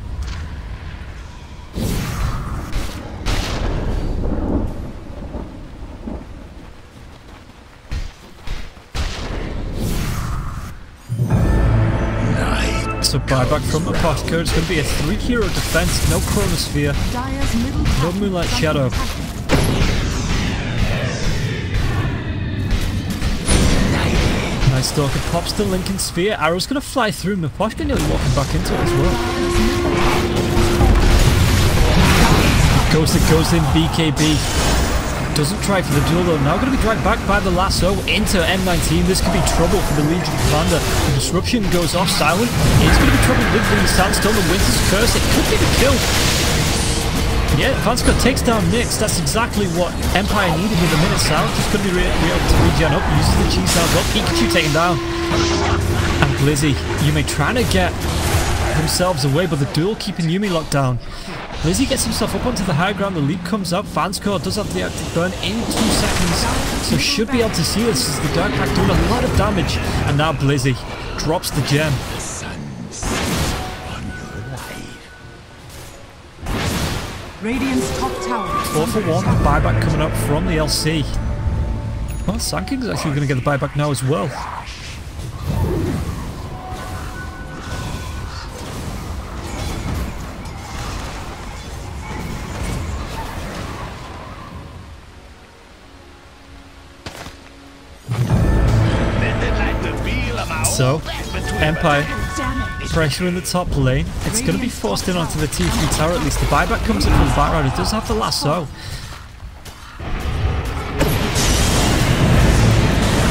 So buyback from Maposhka, it's going to be a 3-hero defense, no Chronosphere, no Moonlight Shadow. Stalker pops the Lincoln Sphere. Arrow's going to fly through. Miposhka nearly walking back into it as well. Ghosted goes in. BKB doesn't try for the duel though. Now going to be dragged back by the lasso into M19. This could be trouble for the Legion Commander. The disruption goes off. Silent is going to be trouble with the Sandstorm and Winter's Curse. It could be the kill. Yeah, Vanscott takes down Nyx. That's exactly what Empire needed with a minute south. Just going to be able to regen up. Uses the cheese as well. Pikachu taken down. And Blizzy, Yume trying to get themselves away, but the duel keeping Yume locked down. Blizzy gets himself up onto the high ground. The leap comes up. Vanscott does have the active burn in 2 seconds. So should be able to see this as the Dark Pack doing a lot of damage. And now Blizzy drops the gem. Radiant's top tower. 4 for 1, buyback coming up from the LC. Well, Sanking's actually going to get the buyback now as well. So, Empire pressure in the top lane. It's going to be forced in onto the T3 tower at least. The buyback comes in from the background. It does have the lasso.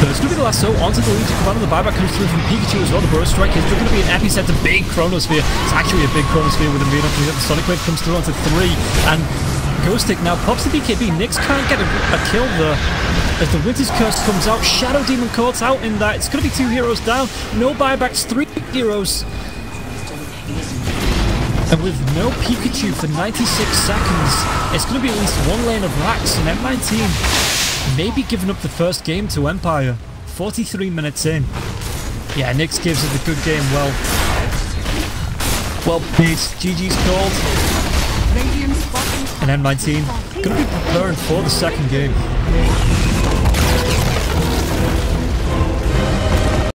There's going to be the lasso onto the Legion Commander. The buyback comes through from Pikachu as well. The Burst Strike is going to be an epicenter. Big Chronosphere. It's actually a big Chronosphere with him being up to the Sonic Wave comes through onto 3. And Ghost Stick now pops the BKB. Nyx can't get a kill there. As the Winter's Curse comes out, Shadow Demon caught out in that. It's going to be 2 heroes down. No buybacks, 3 heroes. And with no Pikachu for 96 seconds, it's going to be at least 1 lane of racks. And M19 maybe giving up the first game to Empire. 43 minutes in. Yeah, Nyx gives it a good game. Well played. GG's called. And M19 going to be preparing for the second game.